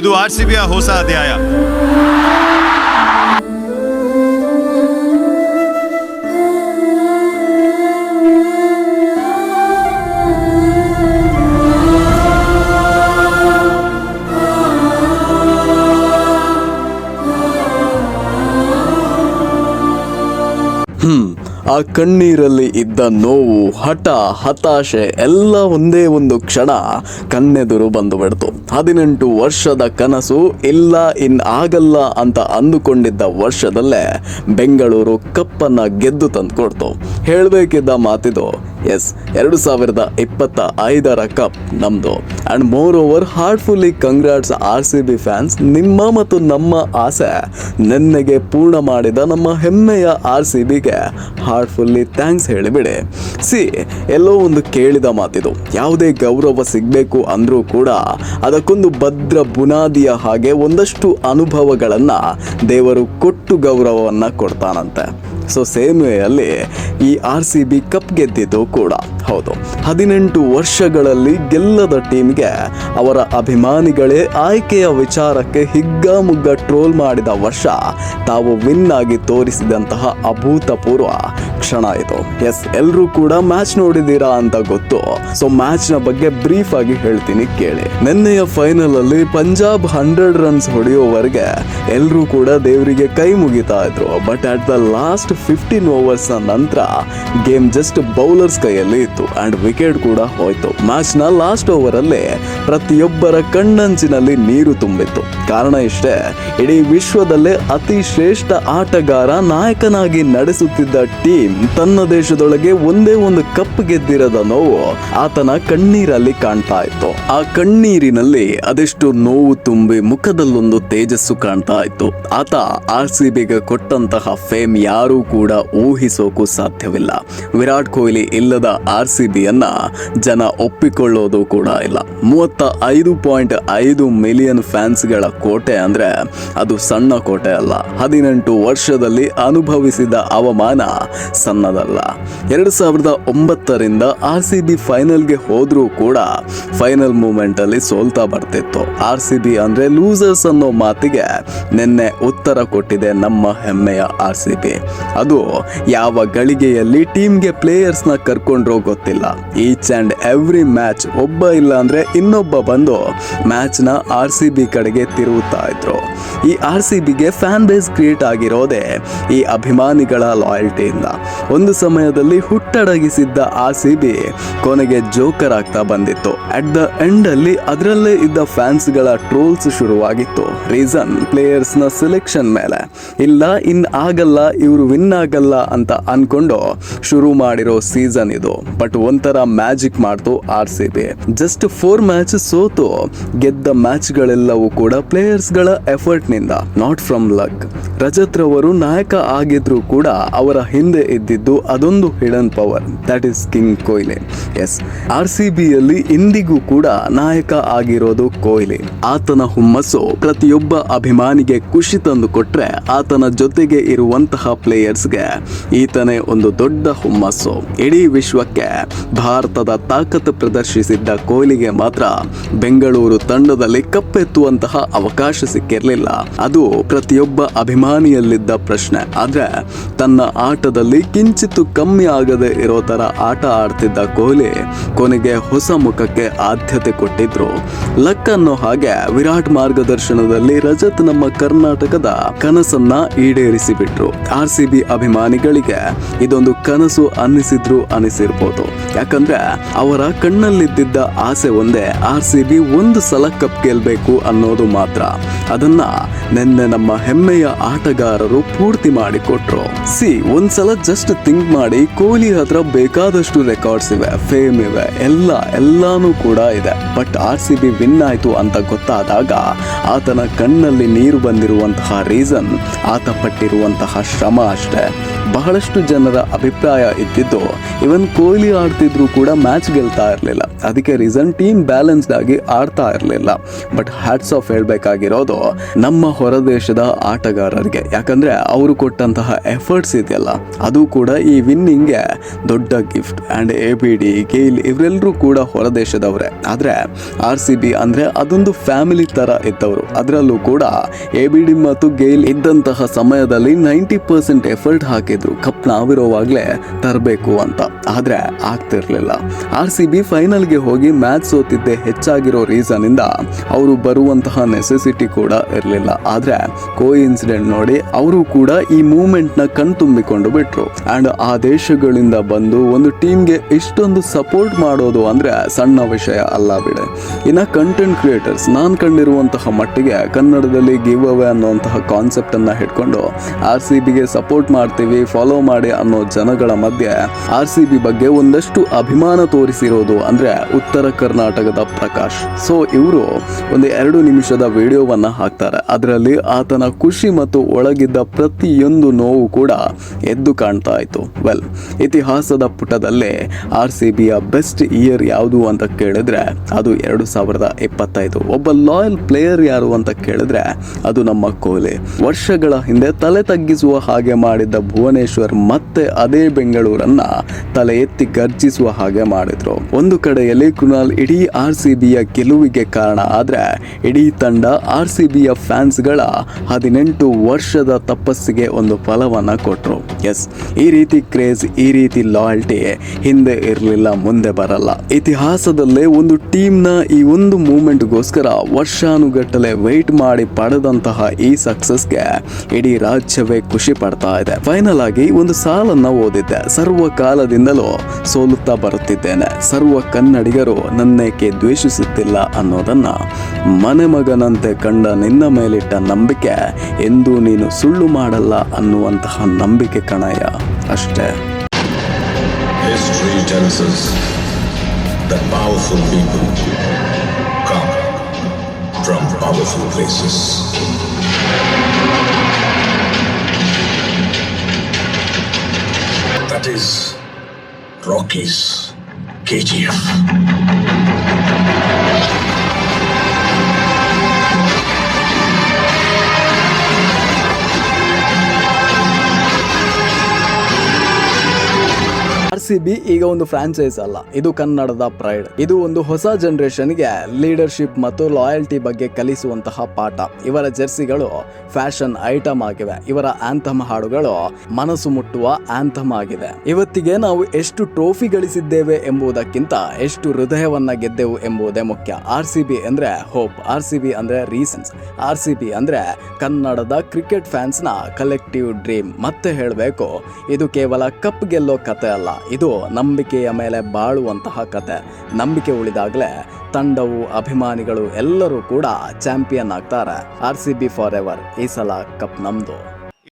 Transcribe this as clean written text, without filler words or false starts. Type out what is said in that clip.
ಇದು RCBಯ ಹೊಸ ಅಧ್ಯಾಯ. ಆ ಕಣ್ಣೀರಲ್ಲಿ ಇದ್ದ ನೋವು, ಹಠ, ಹತಾಶೆ ಎಲ್ಲ ಒಂದೇ ಒಂದು ಕ್ಷಣ ಕಣ್ಣೆದುರು ಬಂದು ಬಿಡ್ತು. 18 ವರ್ಷದ ಕನಸು ಇಲ್ಲ ಆಗಲ್ಲ ಅಂತ ಅಂದುಕೊಂಡಿದ್ದ ವರ್ಷದಲ್ಲೇ ಬೆಂಗಳೂರು ಕಪ್ಪನ್ನ ಗೆದ್ದು ತಂದುಕೊಡ್ತು. ಹೇಳಬೇಕಿದ್ದ ಮಾತಿದು, ಎಸ್, 2025ರ ಕಪ್ ನಮ್ದು. And more over ಹಾರ್ಟ್ಫುಲ್ಲಿ congrats RCB fans. ನಿಮ್ಮ ಮತ್ತು ನಮ್ಮ ಆಸೆ ನೆನ್ನೆಗೆ ಪೂರ್ಣ ಮಾಡಿದ ನಮ್ಮ ಹೆಮ್ಮೆಯ RCBಗೆ ಹಾರ್ಟ್ಫುಲ್ಲಿ ಥ್ಯಾಂಕ್ಸ್ ಹೇಳಿಬಿಡಿ. ಎಲ್ಲೋ ಒಂದು ಕೇಳಿದ ಮಾತಿದು, ಯಾವುದೇ ಗೌರವ ಸಿಗಬೇಕು ಅಂದ್ರೂ ಕೂಡ ಅದಕ್ಕೊಂದು ಭದ್ರ ಬುನಾದಿಯ ಹಾಗೆ ಒಂದಷ್ಟು ಅನುಭವಗಳನ್ನ ದೇವರು ಕೊಟ್ಟು ಗೌರವವನ್ನ ಕೊಡ್ತಾನಂತೆ. ಸೊ ಸೇಮ್ ವೇ ಅಲ್ಲಿ ಈ RCB ಕಪ್ ಗೆದ್ದಿದ್ದು ಕೂಡ ಹೌದು. 18 ವರ್ಷಗಳಲ್ಲಿ ಗೆಲ್ಲದ ಟೀಮ್ಗೆ ಅವರ ಅಭಿಮಾನಿಗಳೇ ಆಯ್ಕೆಯ ವಿಚಾರಕ್ಕೆ ಹಿಗ್ಗಾಮುಗ್ಗ ಟ್ರೋಲ್ ಮಾಡಿದ ವರ್ಷ ತಾವು ವಿನ್ ಆಗಿ ತೋರಿಸಿದಂತಹ ಅಭೂತಪೂರ್ವ ಕ್ಷಣ ಇದು. ಎಸ್, ಎಲ್ಲರೂ ಕೂಡ ಮ್ಯಾಚ್ ನೋಡಿದೀರಾ ಅಂತ ಗೊತ್ತು. ಸೊ ಮ್ಯಾಚ್ ನ ಬಗ್ಗೆ ಬ್ರೀಫ್ ಆಗಿ ಹೇಳ್ತೀನಿ ಕೇಳಿ. ನಿನ್ನೆಯ ಫೈನಲ್ ಅಲ್ಲಿ ಪಂಜಾಬ್ 100 ರನ್ಸ್ ಹೊಡೆಯುವವರೆಗೆ ಎಲ್ಲರೂ ಕೂಡ ದೇವರಿಗೆ ಕೈ ಮುಗಿತಾ ಇದ್ರು. But at the last 15 overs ನಂತರ ಗೇಮ್ ಜಸ್ಟ್ ಬೌಲರ್ಸ್ ಕೈಯಲ್ಲಿ ಇತ್ತು ಅಂಡ್ ವಿಕೆಟ್ ಕೂಡ ಹೋಯ್ತು. ಮ್ಯಾಚ್ ನ ಲಾಸ್ಟ್ ಓವರ್ ಅಲ್ಲಿ ಪ್ರತಿಯೊಬ್ಬರ ಕಣ್ಣಂಚಿನಲ್ಲಿ ನೀರು ತುಂಬಿತ್ತು. ಕಾರಣ ಇಷ್ಟೇ, ಇಡೀ ವಿಶ್ವದಲ್ಲೇ ಅತಿ ಶ್ರೇಷ್ಠ ಆಟಗಾರ, ನಾಯಕನಾಗಿ ನಡೆಸುತ್ತಿದ್ದ ಟೀಮ್ ತನ್ನ ದೇಶದೊಳಗೆ ಒಂದೇ ಒಂದು ಕಪ್ ಗೆದ್ದಿರದ ನೋವು ಆತನ ಕಣ್ಣೀರಲ್ಲಿ ಕಾಣ್ತಾ ಇತ್ತು. ಆ ಕಣ್ಣೀರಿನಲ್ಲಿ ಅದೆಷ್ಟು ನೋವು ತುಂಬಿ ಮುಖದಲ್ಲೊಂದು ತೇಜಸ್ಸು ಕಾಣ್ತಾ ಇತ್ತು. ಆತ RCBಗೆ ಕೊಟ್ಟಂತಹ ಫೇಮ್ ಯಾರೂ ಕೂಡ ಊಹಿಸೋಕು ಸಾಧ್ಯವಿಲ್ಲ. ವಿರಾಟ್ ಕೊಹ್ಲಿ ಇಲ್ಲದ RCBಯನ್ನ ಜನ ಒಪ್ಪಿಕೊಳ್ಳೋದು ಕೂಡ ಇಲ್ಲ. 35.5 ಮಿಲಿಯನ್ ಫ್ಯಾನ್ಸ್ಗಳ ಕೋಟೆ ಅಂದ್ರೆ ಅದು ಸಣ್ಣ ಕೋಟೆ ಅಲ್ಲ. 18 ವರ್ಷದಲ್ಲಿ ಅನುಭವಿಸಿದ ಅವಮಾನ ಸಣ್ಣದಲ್ಲ. 2009ರಿಂದ RCB ಫೈನಲ್ಗೆ ಹೋದ್ರೂ ಕೂಡ ಫೈನಲ್ ಮೂಮೆಂಟ್ ಅಲ್ಲಿ ಸೋಲ್ತಾ ಬರ್ತಿತ್ತು. RCB ಅಂದ್ರೆ ಲೂಸರ್ಸ್ ಅನ್ನೋ ಮಾತಿಗೆ ನಿನ್ನೆ ಉತ್ತರ ಕೊಟ್ಟಿದೆ ನಮ್ಮ ಹೆಮ್ಮೆಯ RCB. ಅದು ಯಾವ ಗಳಿಗೆಯಲ್ಲಿ ಟೀಮ್ಗೆ ಪ್ಲೇಯರ್ಸ್ ನ ಕರ್ಕೊಂಡ್ರೋ ಗೊತ್ತಿಲ್ಲ. ಈಚ್ ಅಂಡ್ ಎವ್ರಿ ಮ್ಯಾಚ್ ಒಬ್ಬ ಇಲ್ಲ ಅಂದ್ರೆ ಇನ್ನೊಬ್ಬ ಬಂದು ಮ್ಯಾಚ್ ನ RCB ಕಡೆಗೆ ತಿರುಗುತ್ತಾ ಇದ್ರು. ಈ RCBಗೆ ಫ್ಯಾನ್ ಬೇಸ್ ಕ್ರಿಯೇಟ್ ಆಗಿರೋದೇ ಈ ಅಭಿಮಾನಿಗಳ ಲಾಯಲ್ಟಿಯಿಂದ. ಒಂದು ಸಮಯದಲ್ಲಿ ಹುಟ್ಟಡಗಿಸಿದ್ದ RCB ಕೊನೆಗೆ ಜೋಕರ್ ಆಗ್ತಾ ಬಂದಿತ್ತು. ಅಟ್ ದ ಎಂಡ್ ಅಲ್ಲಿ ಅದರಲ್ಲೇ ಇದ್ದ ಫ್ಯಾನ್ಸ್ ಗಳ ಟ್ರೋಲ್ಸ್ ಶುರುವಾಗಿತ್ತು. ರೀಸನ್, ಪ್ಲೇಯರ್ಸ್ ನ ಸೆಲೆಕ್ಷನ್ ಮೇಲೆ. ಇಲ್ಲ ಆಗಲ್ಲ, ಇವರು ವಿನ್ ಆಗಲ್ಲ ಅಂತ ಅನ್ಕೊಂಡು ಶುರು ಮಾಡಿರೋ ಸೀಸನ್ ಇದು. ಬಟ್ ಒಂಥರ ಮ್ಯಾಜಿಕ್ ಮಾಡ್ತು RCB. ಜಸ್ಟ್ 4 ಮ್ಯಾಚ್ ಸೋತು ಗೆದ್ದ ಮ್ಯಾಚ್ ಗಳೆಲ್ಲವೂ ಕೂಡ ಪ್ಲೇಯರ್ಸ್ ಗಳ ಎಫರ್ಟ್ ನಿಂದ, ನಾಟ್ ಫ್ರಮ್ ಲಕ್. ರಜತ್ ರವರು ನಾಯಕ ಆಗಿದ್ರು ಕೂಡ ಅವರ ಹಿಂದೆ ಇದ್ದಿದ್ದು ಅದೊಂದು hidden power, that is king Kohli. Yes, RCBಯಲ್ಲಿ ಇಂದಿಗೂ ಕೂಡ ನಾಯಕ ಆಗಿರೋದು ಕೊಹ್ಲಿ. ಆತನ ಹುಮ್ಮಸ್ಸು ಪ್ರತಿಯೊಬ್ಬ ಅಭಿಮಾನಿಗೆ ಖುಷಿ ತಂದು ಕೊಟ್ರೆ, ಆತನ ಜೊತೆಗೆ ಇರುವಂತಹ ಪ್ಲೇಯರ್ಸ್ಗೆ ಈತನೇ ಒಂದು ದೊಡ್ಡ ಹುಮ್ಮಸ್ಸು. ಇಡೀ ವಿಶ್ವಕ್ಕೆ ಭಾರತದ ತಾಕತ್ತು ಪ್ರದರ್ಶಿಸಿದ್ದ ಕೊಹ್ಲಿಗೆ ಮಾತ್ರ ಬೆಂಗಳೂರು ತಂಡದಲ್ಲಿ ಕಪ್ಪೆತ್ತುವಂತಹ ಅವಕಾಶ ಸಿಕ್ಕಿರಲಿಲ್ಲ. ಅದು ಪ್ರತಿಯೊಬ್ಬ ಅಭಿಮಾನಿಯಲ್ಲಿದ್ದ ಪ್ರಶ್ನೆ. ಆದ್ರೆ ತನ್ನ ಆಟದಲ್ಲಿ ಕಿಂಚಿತ್ತು ಕಮ್ಮಿ ಆಗದೆ ಇರೋ ತರ ಆಟ ಆಡ್ತಿದ್ದ ಕೊಹ್ಲಿ ಕೊನೆಗೆ ಹೊಸ ಮುಖಕ್ಕೆ ಆದ್ಯತೆ ಕೊಟ್ಟಿದ್ರು. ಲಕ್ ಅನ್ನೋ ಹಾಗೆ ವಿರಾಟ್ ಮಾರ್ಗದರ್ಶನದಲ್ಲಿ ರಜತ್ ನಮ್ಮ ಕರ್ನಾಟಕದ ಕನಸನ್ನ ಈಡೇರಿಸಿ ಬಿಟ್ರು. RCB ಅಭಿಮಾನಿಗಳಿಗೆ ಇದೊಂದು ಕನಸು ಅನಿಸಿರ್ಬೋದು. ಯಾಕಂದ್ರೆ ಅವರ ಕಣ್ಣಲ್ಲಿದ್ದ ಆಸೆ ಒಂದೇ, RCB ಒಂದು ಸಲ ಕಪ್ ಗೆಲ್ಬೇಕು ಅನ್ನೋದು ಮಾತ್ರ. ಅದನ್ನ ನಿನ್ನೆ ನಮ್ಮ ಹೆಮ್ಮೆಯ ಆಟಗಾರರು ಪೂರ್ತಿ ಮಾಡಿಕೊಟ್ರು. ಒಂದ್ಸಲ ಜಸ್ಟ್ ಥಿಂಕ್ ಮಾಡಿ, ಕೊಹ್ಲಿ ಹತ್ರ ಬೇಕಾದಷ್ಟು ರೆಕಾರ್ಡ್ಸ್ ಇವೆ, ಫೇಮ್ ಇವೆ, ಎಲ್ಲಾನು ಕೂಡ ಇದೆ. ಬಟ್ RCB ವಿನ್ ಆಯ್ತು ಅಂತ ಗೊತ್ತಾದಾಗ ಆತನ ಕಣ್ಣಲ್ಲಿ ನೀರು ಬಂದಿರುವಂತಹ ರೀಸನ್ ಆತ ಪಟ್ಟಿರುವಂತಹ ಶ್ರಮ ಅಷ್ಟೇ. ಬಹಳಷ್ಟು ಜನರ ಅಭಿಪ್ರಾಯ ಇದ್ದಿದ್ದು ಇವನ್ ಕೊಹ್ಲಿ ಆಡ್ತಿದ್ರು ಕೂಡ ಮ್ಯಾಚ್ ಗೆಲ್ತಾ ಇರಲಿಲ್ಲ, ಅದಕ್ಕೆ ರೀಸನ್ ಟೀಮ್ ಬ್ಯಾಲೆನ್ಸ್ಡ್ ಆಗಿ ಆಡ್ತಾ ಇರಲಿಲ್ಲ. ಬಟ್ ಹ್ಯಾಟ್ಸ್ ಆಫ್ ಹೇಳ್ಬೇಕಾಗಿರೋದು ನಮ್ಮ ಹೊರದೇಶದ ಆಟಗಾರರಿಗೆ, ಯಾಕಂದ್ರೆ ಅವರು ಕೊಟ್ಟಂತಹ ಎಫರ್ಟ್ಸ್ ಇದೆಯಲ್ಲ ಅದು ಕೂಡ ಈ ವಿನ್ನಿಂಗ್ಗೆ ದೊಡ್ಡ ಗಿಫ್ಟ್. ಅಂಡ್ ABD, ಗೇಲ್ ಇವರೆಲ್ಲರೂ ಕೂಡ ಹೊರದೇಶದವರೇ, ಆದ್ರೆ RCB ಅಂದ್ರೆ ಅದೊಂದು ಫ್ಯಾಮಿಲಿ ತರ ಇದ್ದವರು. ಅದರಲ್ಲೂ ಕೂಡ ABD ಮತ್ತು ಗೇಲ್ ಇದ್ದಂತಹ ಸಮಯದಲ್ಲಿ 90% ಎಫರ್ಟ್ ಹಾಕಿದ್ರು ಕಪ್ ನಾವಿರೋವಾಗ್ಲೇ ತರಬೇಕು ಅಂತ, ಆದ್ರೆ ಆಗ್ತಿರ್ಲಿಲ್ಲ. RCB ಫೈನಲ್ಗೆ ಹೋಗಿ ಮ್ಯಾಚ್ ಸೋತಿದ್ದೆ ಹೆಚ್ಚಾಗಿರೋ ರೀಸನ್ ಇಂದ ಅವರು ಬರುವಂತಹ ನೆಸೆಸಿಟಿ ಕೂಡ ಇರಲಿಲ್ಲ. ಆದ್ರೆ ಇನ್ಸಿಡೆಂಟ್ ನೋಡಿ ಅವರು ಕೂಡ ಈ ಮೂವ್ಮೆಂಟ್ ನ ಕಣ್ತುಂಬಿಕೊಂಡು ಬಿಟ್ರು. ಅಂಡ್ ಆ ದೇಶಗಳಿಂದ ಬಂದು ಒಂದು ಟೀಮ್ಗೆ ಇಷ್ಟೊಂದು ಸಪೋರ್ಟ್ ಮಾಡೋದು ಅಂದ್ರೆ ಸಣ್ಣ ವಿಷಯ ಅಲ್ಲ ಬಿಡೆ. ಇನ್ನ ಕಂಟೆಂಟ್ ಕ್ರಿಯೇಟರ್ಸ್ ನಾನ್ ಕಂಡಿರುವಂತಹ ಮಟ್ಟಿಗೆ ಕನ್ನಡದಲ್ಲಿ ಗಿವ್ ಅವೇ ಅನ್ನುವಂತಹ ಕಾನ್ಸೆಪ್ಟ್ ಅನ್ನ ಹಿಡ್ಕೊಂಡು RCBಗೆ ಸಪೋರ್ಟ್ ಮಾಡ್ತೀವಿ, ಫಾಲೋ ಮಾಡಿ ಅನ್ನೋ ಜನಗಳ ಮಧ್ಯೆ RCB ಬಗ್ಗೆ ಒಂದಷ್ಟು ಅಭಿಮಾನ ತೋರಿಸಿರೋದು ಅಂದ್ರೆ ಉತ್ತರ ಕರ್ನಾಟಕದ ಪ್ರಕಾಶ್. ಸೊ ಇವರು ಒಂದು 2 ನಿಮಿಷದ ವಿಡಿಯೋವನ್ನ ಹಾಕ್ತಾರೆ. ಅದರಲ್ಲಿ ಆತನ ಖುಷಿ ಮತ್ತು ಒಳಗಿದ್ದ ಪ್ರತಿಯೊಂದು ನೋವು ಕೂಡ ಎದ್ದು ಕಾಣ್ತಾ ಇತ್ತು. ವೆಲ್, ಇತಿಹಾಸದ ಪುಟದಲ್ಲೇ RCBಯ ಬೆಸ್ಟ್ ಇಯರ್ ಯಾವುದು ಅಂತ ಕೇಳಿದ್ರೆ ಅದು 2025. ಒಬ್ಬ ಲಾಯಲ್ ಪ್ಲೇಯರ್ ಯಾರು ಅಂತ ಕೇಳಿದ್ರೆ ಅದು ನಮ್ಮ ಕೊಹ್ಲಿ. ವರ್ಷಗಳ ಹಿಂದೆ ತಲೆ ತಗ್ಗಿಸುವ ಹಾಗೆ ಮಾಡಿದ್ದ ಭುವನೇಶ್ವರ್ ಮತ್ತೆ ಅದೇ ಬೆಂಗಳೂರನ್ನ ತಲೆ ಎತ್ತಿ ಗರ್ಜಿಸುವ ಹಾಗೆ ಮಾಡಿದ್ರು. ಒಂದು ಕಡೆಯಲ್ಲಿ ಕೃಣಾಲ್ ಇಡೀ RCBಯ ಗೆಲುವಿಗೆ ಕಾರಣ ಆದ್ರೆ ಇಡೀ ತಂಡ RCBಯ ಫ್ಯಾನ್ಸ್ಗಳ 18 ವರ್ಷದ ತಪಸ್ಸಿಗೆ ಒಂದು ಫಲವನ್ನ ಕೊಟ್ರು. ಎಸ್, ಈ ರೀತಿ ಕ್ರೇಜ್, ಈ ರೀತಿ ಲಾಯಲ್ಟಿ ಹಿಂದೆ ಇರಲಿಲ್ಲ, ಮುಂದೆ ಬರಲ್ಲ. ಇತಿಹಾಸದಲ್ಲೇ ಒಂದು ಟೀಮ್ನ ಈ ಒಂದು ಮೂವ್ಮೆಂಟ್ಗೋಸ್ಕರ ವರ್ಷಾನುಗಟ್ಟಲೆ ವೆಯ್ಟ್ ಮಾಡಿ ಪಡೆದಂತಹ ಈ ಸಕ್ಸಸ್ಗೆ ಇಡೀ ರಾಜ್ಯವೇ ಖುಷಿ ಪಡ್ತಾ ಇದೆ. ಫೈನಲ್ ಆಗಿ ಒಂದು ಸಾಲನ್ನ ಓದಿದ್ದೆ, ಸರ್ವ ಕಾಲದಿಂದಲೂ ಸೋಲುತ್ತಾ ಬರುತ್ತಿದ್ದೇನೆ, ಸರ್ವ ಕನ್ನಡಿಗರು ನನ್ನೇಕೆ ದ್ವೇಷಿಸುತ್ತಿಲ್ಲ ಅನ್ನೋದನ್ನ ಮನೆ ಮಗನಂತೆ ಕಂಡ ನಿನ್ನ ಮೇಲಿಟ್ಟ ನಂಬಿಕೆ ಎಂದು ನೀನು ಸುಳ್ಳು ಮಾಡಲ್ಲ ಅನ್ನುವಂತಹ ನಂಬಿಕೆ ಕಣಯ್ಯ, ಅಷ್ಟೇ. History tells us that powerful people come from powerful places. That is Rocky's KGF. RCB ಈಗ ಒಂದು ಫ್ರಾಂಚೈಸ್ ಅಲ್ಲ, ಇದು ಕನ್ನಡದ ಪ್ರೈಡ್. ಇದು ಒಂದು ಹೊಸ ಜನರೇಷನ್ಗೆ ಲೀಡರ್ಶಿಪ್ ಮತ್ತು ಲಾಯಲ್ಟಿ ಬಗ್ಗೆ ಕಲಿಸುವಂತಹ ಪಾಠ. ಇವರ ಜೆರ್ಸಿಗಳು ಫ್ಯಾಷನ್ ಐಟಮ್ ಆಗಿವೆ, ಇವರ ಆಂಥಮ್ ಹಾಡುಗಳು ಮನಸ್ಸು ಮುಟ್ಟುವ ಆಂಥಮ್ ಆಗಿದೆ. ಇವತ್ತಿಗೆ ನಾವು ಎಷ್ಟು ಟ್ರೋಫಿ ಗಳಿಸಿದ್ದೇವೆ ಎಂಬುದಕ್ಕಿಂತ ಎಷ್ಟು ಹೃದಯವನ್ನ ಗೆದ್ದೆವು ಎಂಬುದೇ ಮುಖ್ಯ. RCB ಅಂದ್ರೆ ಹೋಪ್, RCB ಅಂದ್ರೆ ರೀಸನ್ಸ್, RCB ಅಂದ್ರೆ ಕನ್ನಡದ ಕ್ರಿಕೆಟ್ ಫ್ಯಾನ್ಸ್ ನ ಕಲೆಕ್ಟಿವ್ ಡ್ರೀಮ್. ಮತ್ತೆ ಹೇಳಬೇಕು, ಇದು ಕೇವಲ ಕಪ್ ಗೆಲ್ಲೋ ಕತೆ ಅಲ್ಲ, ಇದು ನಂಬಿಕೆಯ ಮೇಲೆ ಬಾಳುವಂತಹ ಕತೆ. ನಂಬಿಕೆ ಉಳಿದಾಗಲೇ ತಂಡವು, ಅಭಿಮಾನಿಗಳು ಎಲ್ಲರೂ ಕೂಡ ಚಾಂಪಿಯನ್ ಆಗ್ತಾರೆ. RCB for ever. ಈ ಸಲ ಕಪ್ ನಮ್ದು.